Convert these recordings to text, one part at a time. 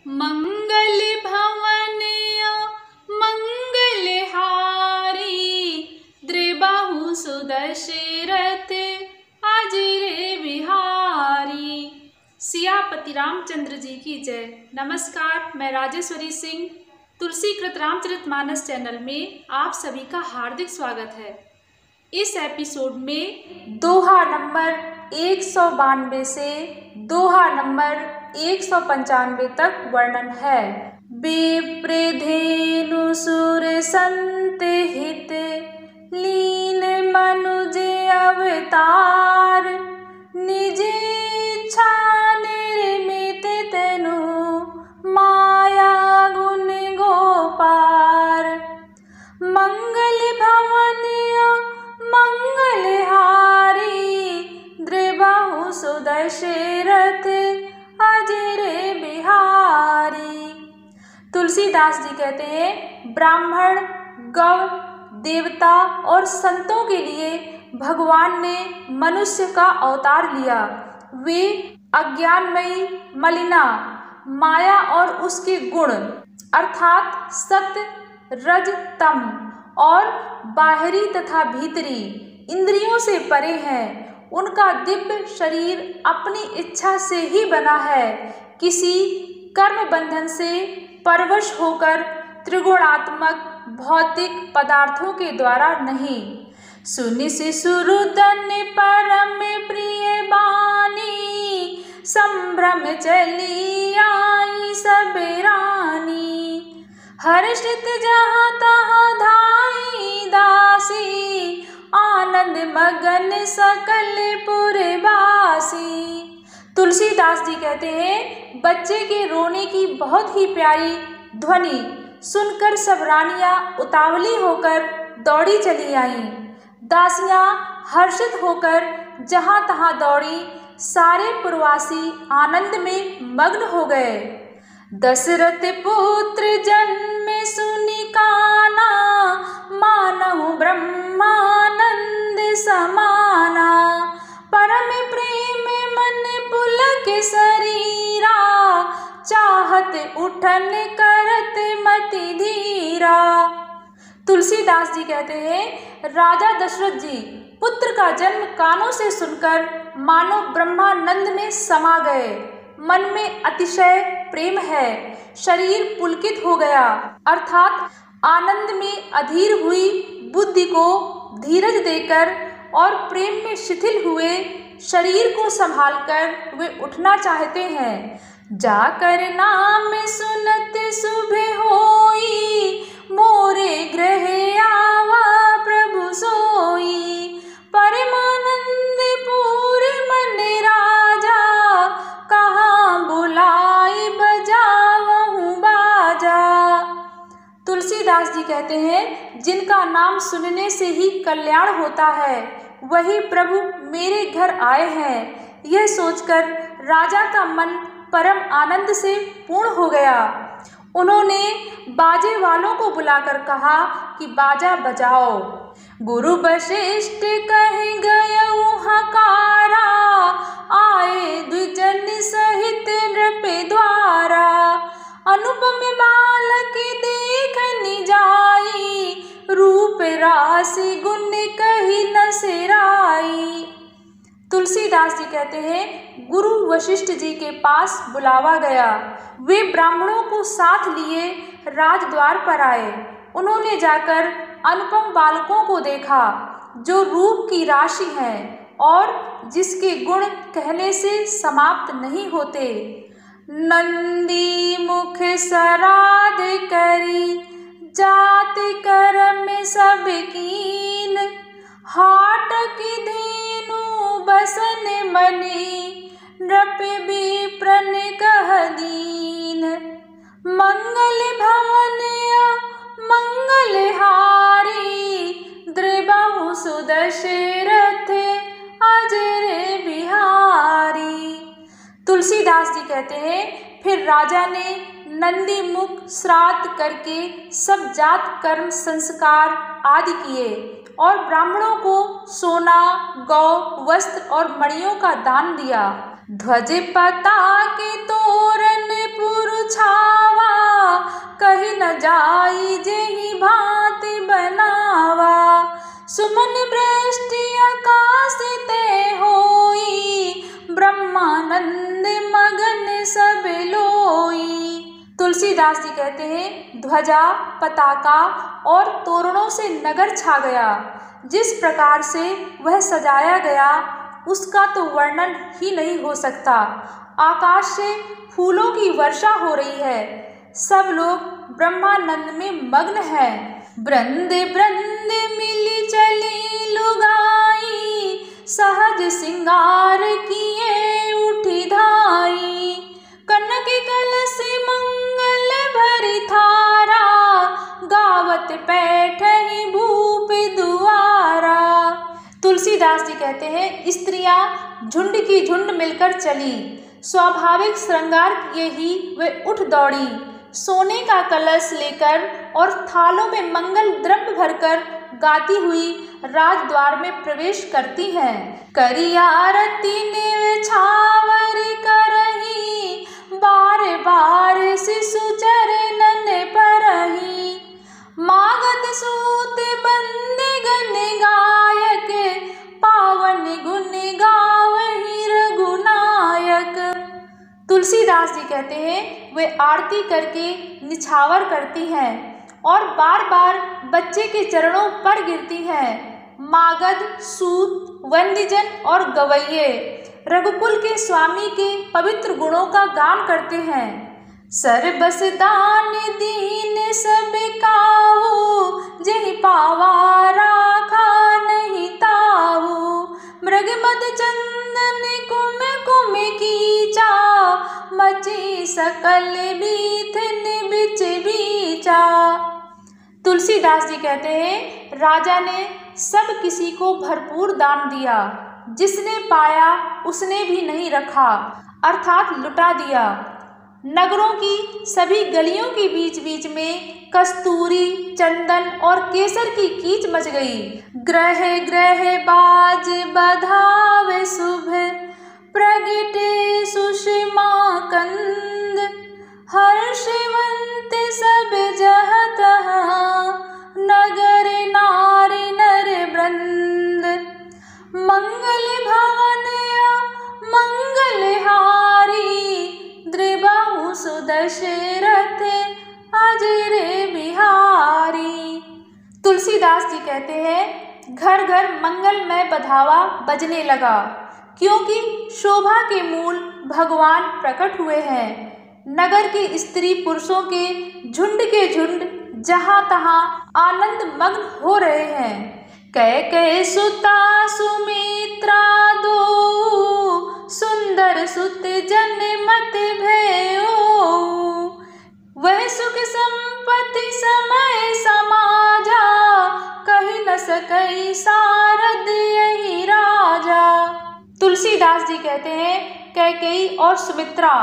मंगल भवनय मंगलहारी द्रिबाहु सुदशरथ अजर बिहारी। सियापति रामचंद्र जी की जय। नमस्कार, मैं राजेश्वरी सिंह तुलसीकृत रामचरितमानस चैनल में आप सभी का हार्दिक स्वागत है। इस एपिसोड में दोहा नंबर 192 से दोहा नंबर 195 तक वर्णन है। विप्रधेनु सुर संत हित लीन मनुज अवतार निज इच्छा निर्मित तनु माया गुण गोपार। मंगल भवनय मंगलहारी द्रिबाहु सुदशरथ अजर बिहारी। तुलसीदास जी कहते हैं, ब्राह्मण, गौ, देवता और संतों के लिए भगवान ने मनुष्य का अवतार लिया। वे अज्ञानमयी मलिना माया और उसके गुण अर्थात सत्य, रज, तम और बाहरी तथा भीतरी इंद्रियों से परे हैं। उनका दिव्य शरीर अपनी इच्छा से ही बना है, किसी कर्म बंधन से परवश होकर त्रिगुणात्मक भौतिक पदार्थों के द्वारा नहीं। सुनि सुरुदन परम प्रिय बानी संभ्रम चली आई सब रानी। हर्षित जहाँ तहाँ धाई दासी आनंद मगन सकल पुरवासी। तुलसीदास जी कहते हैं, बच्चे के रोने की बहुत ही प्यारी ध्वनि सुनकर सब रानियां उतावली होकर दौड़ी चली आईं। दासियां हर्षित होकर जहाँ तहाँ दौड़ी, सारे पुरवासी आनंद में मग्न हो गए। दशरथ पुत्र जन्म सुनि काना मानहु ब्रह्मानंद समाना। परम प्रेम मन पुलक शरीरा चाहत उठन करत मति धीरा। तुलसीदास जी कहते हैं, राजा दशरथ जी पुत्र का जन्म कानों से सुनकर मानो ब्रह्मानंद में समा गए। मन में अतिशय प्रेम है, शरीर पुलकित हो गया अर्थात आनंद में अधीर हुई बुद्धि को धीरज देकर और प्रेम में शिथिल हुए शरीर को संभालकर वे उठना चाहते हैं। जाकर नाम सुनत शुभ होई मोरे गृह आवा प्रभु सोई। परमानंद पूरे मन राजा कहाँ बुलाई बजावहूँ बाजा। तुलसीदास जी कहते हैं, जिनका नाम सुनने से ही कल्याण होता है वही प्रभु मेरे घर आए हैं। यह सोचकर राजा का मन परम आनंद से पूर्ण हो गया। उन्होंने बाजे वालों को बुलाकर कहा कि बाजा बजाओ। गुरु वशिष्ठ कह गयउ हकारा आए द्विजन सहित नृप द्वारा। अनुपम बालक देखनि जाई रूप राशि गुण कही न सिराई। तुलसीदास जी कहते हैं, गुरु वशिष्ठ जी के पास बुलावा गया। वे ब्राह्मणों को साथ लिए राजद्वार पर आए। उन्होंने जाकर अनुपम बालकों को देखा जो रूप की राशि हैं और जिसके गुण कहने से समाप्त नहीं होते। नंदी मुख सराद करी जात कर्म सब कीन। हाट की धेनु बसन मनी नृप विप्रन कह दीन। मंगल भवनय मंगलहारी द्रिबाहु सुदशरथ अजर बिहारी। तुलसीदास जी कहते हैं, फिर राजा ने नंदी मुख श्राद्ध करके सब जात कर्म संस्कार आदि किए और ब्राह्मणों को सोना, गौ, वस्त्र और मणियों का दान दिया। ध्वज पताके तोरण पुरु छावा, कही न जाई जेहि भांति बनावा। सुमन वृष्टि आकाश ते होई, ब्रह्मानंद मगन सब लोई। तुलसीदास जी कहते हैं, ध्वजा, पताका और तोरणों से नगर छा गया। जिस प्रकार से वह सजाया गया उसका तो वर्णन ही नहीं हो सकता। आकाश से फूलों की वर्षा हो रही है, सब लोग ब्रह्मानंद में मग्न हैं। वृंद वृंद मिली चली लुगाई, सहज सिंगार किए उठी धाई। कनक कलश मंगल भरी थारा, गावत पैठहि भूप दुआरा। तुलसीदास जी कहते हैं, स्त्रियां झुंड की झुंड मिलकर चली, स्वाभाविक श्रृंगार किए ही वे उठ दौड़ी। सोने का कलश लेकर और थालों में मंगल द्रव्य भरकर गाती हुई राजद्वार में प्रवेश करती हैं। करी आरती निछावर करही, बार बार शिशु चरणन परही। मागध सूत बंदी गण गायक, पावन गुण गावहि रघुनायक। तुलसीदास जी कहते हैं, वे आरती करके निछावर करती हैं और बार बार बच्चे के चरणों पर गिरती हैं। मागध, सूत, वंदीजन और गवैये रघुकुल के स्वामी के पवित्र गुणों का गान करते हैं। सर्बस दान दीन सब काहू, जेहि पावा राखा नहीं ताहू। मृग मद चंदन कुम कुम कीचा, मची सकल बीथन बिच बीचा। तुलसीदास जी कहते हैं, राजा ने सब किसी को भरपूर दान दिया, जिसने पाया उसने भी नहीं रखा, अर्थात लुटा दिया। नगरों की सभी गलियों के बीच बीच में कस्तूरी, चंदन और केसर की कीच मच गई। ग्रह ग्रह बाज बधावे शुभ, प्रगटे सुषमा कंद। हर्षवंत सब जहत नगर नारी नर वृंद। मंगल भवन मंगलहारी, द्रिबाहु सुदशरथ अजर बिहारी। तुलसीदास जी कहते हैं, घर घर मंगलमय बधावा बजने लगा, क्योंकि शोभा के मूल भगवान प्रकट हुए हैं। नगर के स्त्री पुरुषों के झुंड जहाँ तहाँ आनंद मग्न हो रहे हैं। कैकेयी सुता सुमित्रा दो, सुंदर सुत जनमत भयो। वह सुख संपत्ति समय समाजा, कही न सकई सारद यही राजा। तुलसीदास जी कहते हैं, कैकेयी और सुमित्रा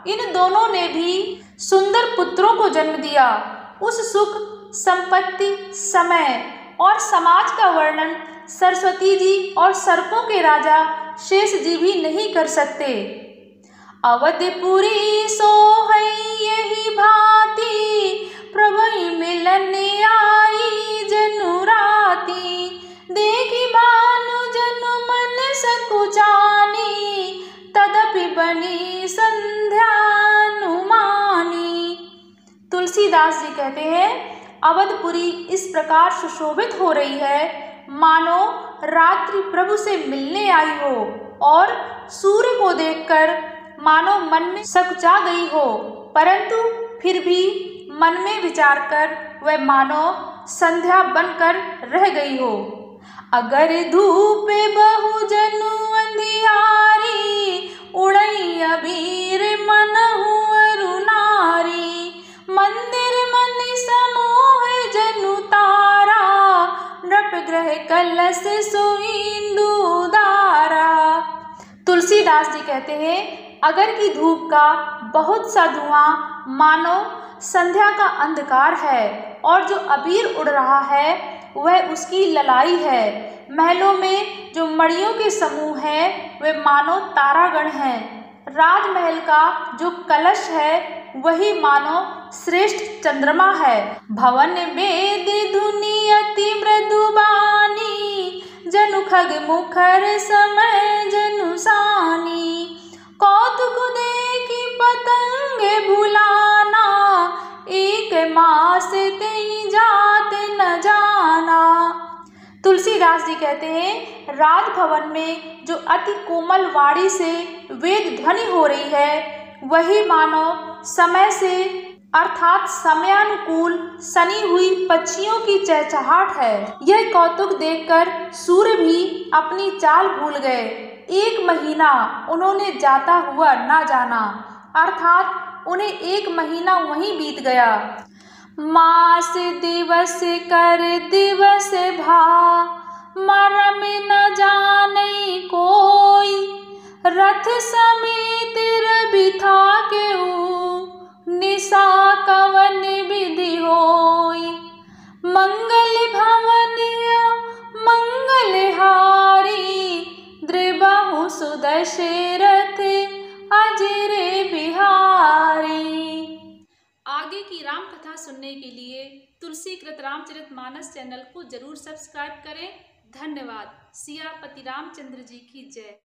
इन दोनों ने भी सुंदर पुत्रों को जन्म दिया। उस सुख, संपत्ति, समय और समाज का वर्णन सरस्वती जी और सर्पों के राजा शेष जी भी नहीं कर सकते। अवधपुरी सोहई यही भांति, प्रभु मिलन आई जनु राती। देखी भानु जनु मन सकुचानी, तदपि बनी संध्यानुमानी। तुलसीदास जी कहते हैं, अवधपुरी इस प्रकार सुशोभित हो रही है मानो रात्रि प्रभु से मिलने आई हो, और सूर्य को देखकर मानो मन में सकुचा गई हो, परंतु फिर भी मन में विचार कर वह मानो संध्या बनकर रह गई हो। अगर धूप बहु जनु अंधियारी, उड़ई अबीर मनहु अरुनारी। मंदिर मन समूह जनु तारा, नृप ग्रह कलश सोइंदु दारा। तुलसीदास जी कहते हैं, अगर की धूप का बहुत सा धुआं मानो संध्या का अंधकार है, और जो अबीर उड़ रहा है वह उसकी ललाई है। महलों में जो मणियों के समूह हैं वे मानो तारागण हैं। राजमहल का जो कलश है वही मानो श्रेष्ठ चंद्रमा है। भवन वेद धुनि अति मृदुबानी, जनु खग मुखर समय जनु सानी। कौतुक देखी पतंगे भुलाना, एक मास तेई जात न जाना। तुलसीदास जी कहते हैं, राजभवन में जो अति कोमल वाणी से वेद ध्वनि हो रही है, वही मानो समय से अर्थात समयानुकूल सनी हुई पक्षियों की चहचहाट है। यह कौतुक देखकर सूर्य भी अपनी चाल भूल गए। 1 महीना उन्होंने जाता हुआ ना जाना, अर्थात उन्हें 1 महीना वहीं बीत गया। मास दिवस कर दिवस भा, मरम न जाने कोई। रथ समेत बिठा के निशा कवन विधि होई। मंगल भवन मंगलहारी, द्रिबहु सुदशरथ अजरे बिहारी। आगे की राम कथा सुनने के लिए तुलसीकृत रामचरितमानस चैनल को जरूर सब्सक्राइब करें। धन्यवाद। सियापति रामचंद्र जी की जय।